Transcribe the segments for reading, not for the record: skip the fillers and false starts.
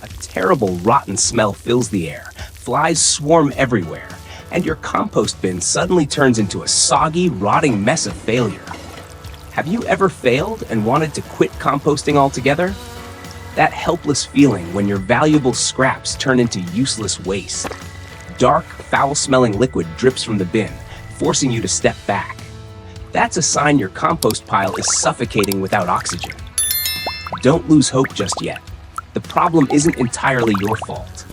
A terrible, rotten smell fills the air, flies swarm everywhere, and your compost bin suddenly turns into a soggy, rotting mess of failure. Have you ever failed and wanted to quit composting altogether? That helpless feeling when your valuable scraps turn into useless waste. Dark, foul-smelling liquid drips from the bin, forcing you to step back. That's a sign your compost pile is suffocating without oxygen. Don't lose hope just yet. The problem isn't entirely your fault.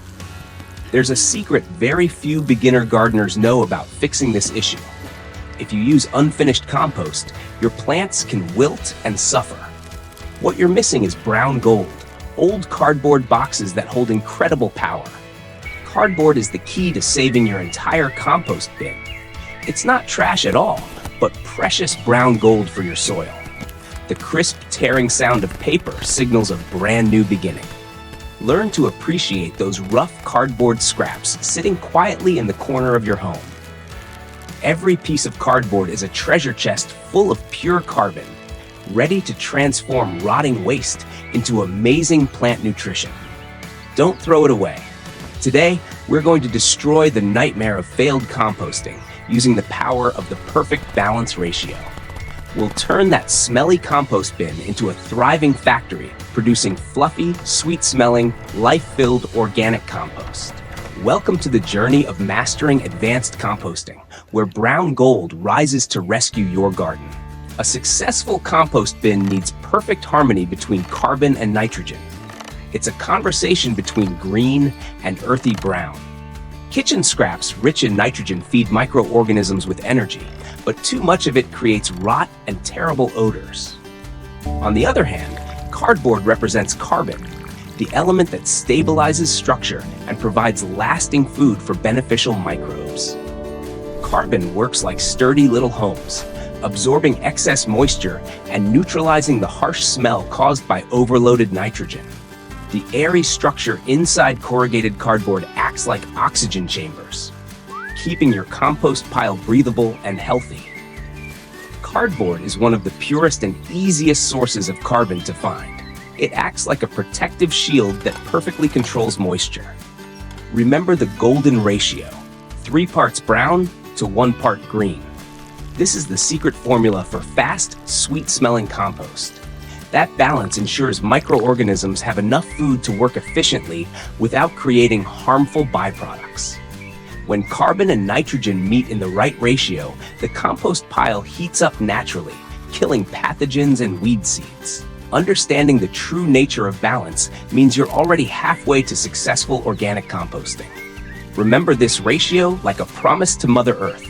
There's a secret very few beginner gardeners know about fixing this issue. If you use unfinished compost, your plants can wilt and suffer. What you're missing is brown gold, old cardboard boxes that hold incredible power. Cardboard is the key to saving your entire compost bin. It's not trash at all, but precious brown gold for your soil. The crisp, tearing sound of paper signals a brand new beginning. Learn to appreciate those rough cardboard scraps sitting quietly in the corner of your home. Every piece of cardboard is a treasure chest full of pure carbon, ready to transform rotting waste into amazing plant nutrition. Don't throw it away. Today, we're going to destroy the nightmare of failed composting using the power of the perfect balance ratio. We'll turn that smelly compost bin into a thriving factory, producing fluffy, sweet-smelling, life-filled organic compost. Welcome to the journey of mastering advanced composting, where brown gold rises to rescue your garden. A successful compost bin needs perfect harmony between carbon and nitrogen. It's a conversation between green and earthy brown. Kitchen scraps rich in nitrogen feed microorganisms with energy, but too much of it creates rot and terrible odors. On the other hand, cardboard represents carbon, the element that stabilizes structure and provides lasting food for beneficial microbes. Carbon works like sturdy little homes, absorbing excess moisture and neutralizing the harsh smell caused by overloaded nitrogen. The airy structure inside corrugated cardboard acts like oxygen chambers, keeping your compost pile breathable and healthy. Cardboard is one of the purest and easiest sources of carbon to find. It acts like a protective shield that perfectly controls moisture. Remember the golden ratio, 3 parts brown to 1 part green. This is the secret formula for fast, sweet-smelling compost. That balance ensures microorganisms have enough food to work efficiently without creating harmful byproducts. When carbon and nitrogen meet in the right ratio, the compost pile heats up naturally, killing pathogens and weed seeds. Understanding the true nature of balance means you're already halfway to successful organic composting. Remember this ratio like a promise to Mother Earth: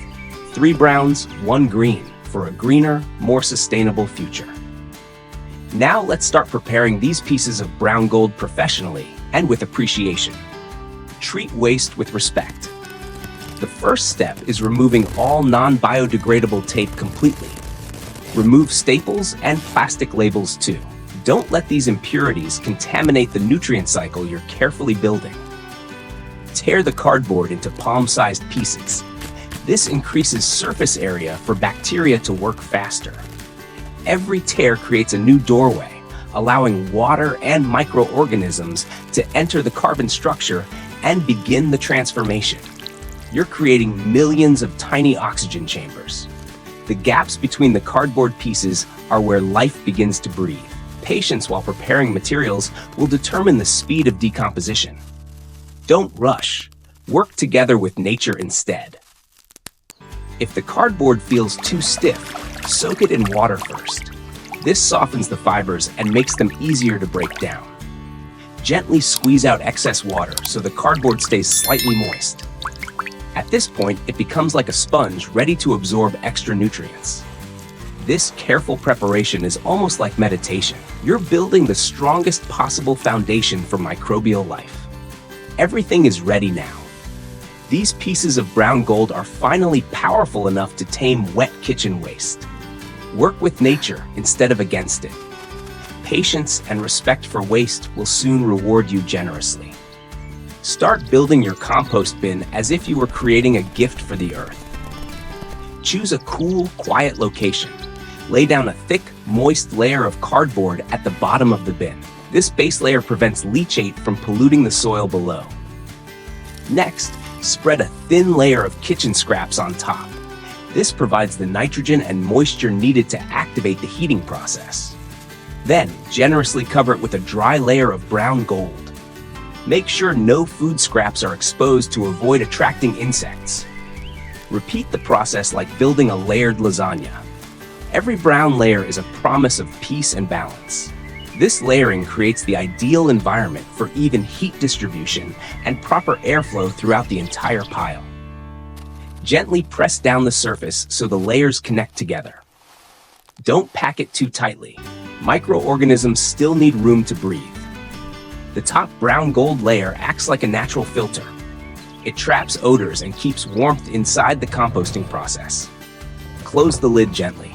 3 browns, 1 green, for a greener, more sustainable future. Now let's start preparing these pieces of brown gold professionally and with appreciation. Treat waste with respect. The first step is removing all non-biodegradable tape completely. Remove staples and plastic labels too. Don't let these impurities contaminate the nutrient cycle you're carefully building. Tear the cardboard into palm-sized pieces. This increases surface area for bacteria to work faster. Every tear creates a new doorway, allowing water and microorganisms to enter the carbon structure and begin the transformation. You're creating millions of tiny oxygen chambers. The gaps between the cardboard pieces are where life begins to breathe. Patience while preparing materials will determine the speed of decomposition. Don't rush. Work together with nature instead. If the cardboard feels too stiff, soak it in water first. This softens the fibers and makes them easier to break down. Gently squeeze out excess water so the cardboard stays slightly moist. At this point, it becomes like a sponge ready to absorb extra nutrients. This careful preparation is almost like meditation. You're building the strongest possible foundation for microbial life. Everything is ready now. These pieces of brown gold are finally powerful enough to tame wet kitchen waste. Work with nature instead of against it. Patience and respect for waste will soon reward you generously. Start building your compost bin as if you were creating a gift for the earth. Choose a cool, quiet location. Lay down a thick, moist layer of cardboard at the bottom of the bin. This base layer prevents leachate from polluting the soil below. Next, spread a thin layer of kitchen scraps on top. This provides the nitrogen and moisture needed to activate the heating process. Then, generously cover it with a dry layer of brown gold. Make sure no food scraps are exposed to avoid attracting insects. Repeat the process like building a layered lasagna. Every brown layer is a promise of peace and balance. This layering creates the ideal environment for even heat distribution and proper airflow throughout the entire pile. Gently press down the surface so the layers connect together. Don't pack it too tightly. Microorganisms still need room to breathe. The top brown gold layer acts like a natural filter. It traps odors and keeps warmth inside the composting process. Close the lid gently.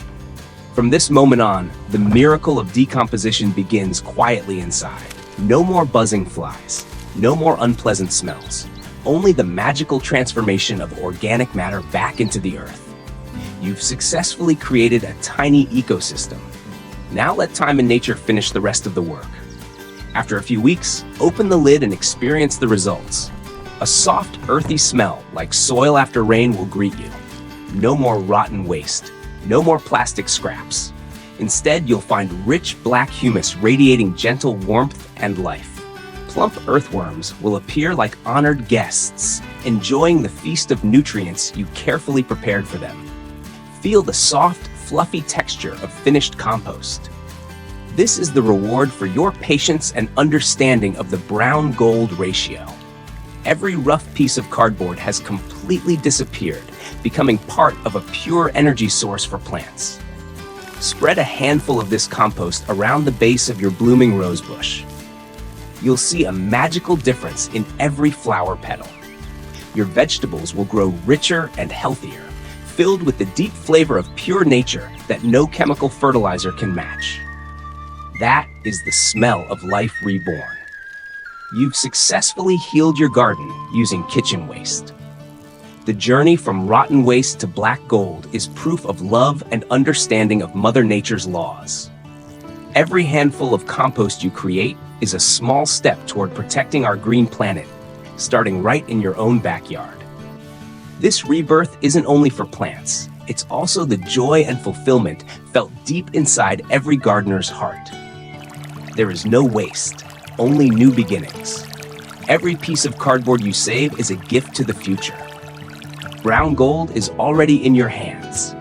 From this moment on, the miracle of decomposition begins quietly inside. No more buzzing flies, no more unpleasant smells, only the magical transformation of organic matter back into the earth. You've successfully created a tiny ecosystem. Now let time and nature finish the rest of the work. After a few weeks, open the lid and experience the results. A soft, earthy smell like soil after rain will greet you. No more rotten waste. No more plastic scraps. Instead, you'll find rich black humus radiating gentle warmth and life. Plump earthworms will appear like honored guests, enjoying the feast of nutrients you carefully prepared for them. Feel the soft, fluffy texture of finished compost. This is the reward for your patience and understanding of the brown-gold ratio. Every rough piece of cardboard has completely disappeared, becoming part of a pure energy source for plants. Spread a handful of this compost around the base of your blooming rose bush. You'll see a magical difference in every flower petal. Your vegetables will grow richer and healthier, filled with the deep flavor of pure nature that no chemical fertilizer can match. That is the smell of life reborn. You've successfully healed your garden using kitchen waste. The journey from rotten waste to black gold is proof of love and understanding of Mother Nature's laws. Every handful of compost you create is a small step toward protecting our green planet, starting right in your own backyard. This rebirth isn't only for plants, it's also the joy and fulfillment felt deep inside every gardener's heart. There is no waste, only new beginnings. Every piece of cardboard you save is a gift to the future. Brown gold is already in your hands.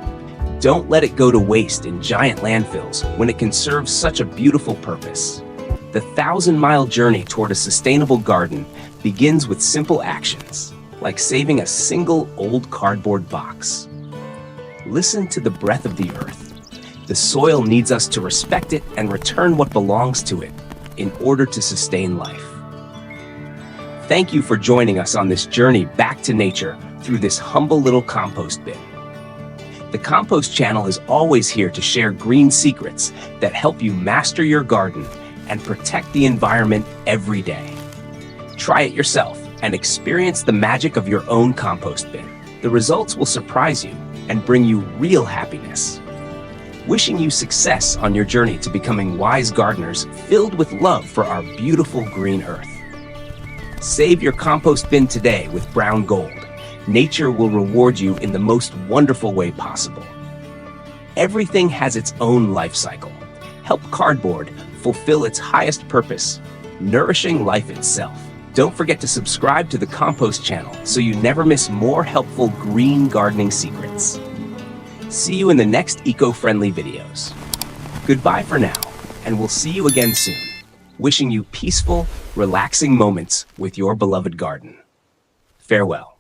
Don't let it go to waste in giant landfills when it can serve such a beautiful purpose. The 1,000-mile journey toward a sustainable garden begins with simple actions, like saving a single old cardboard box. Listen to the breath of the earth. The soil needs us to respect it and return what belongs to it in order to sustain life. Thank you for joining us on this journey back to nature through this humble little compost bin. The Compost Channel is always here to share green secrets that help you master your garden and protect the environment every day. Try it yourself and experience the magic of your own compost bin. The results will surprise you and bring you real happiness. Wishing you success on your journey to becoming wise gardeners filled with love for our beautiful green earth. Save your compost bin today with brown gold. Nature will reward you in the most wonderful way possible. Everything has its own life cycle. Help cardboard fulfill its highest purpose, nourishing life itself. Don't forget to subscribe to the Compost Channel so you never miss more helpful green gardening secrets. See you in the next eco-friendly videos. Goodbye for now, and we'll see you again soon. Wishing you peaceful, relaxing moments with your beloved garden. Farewell.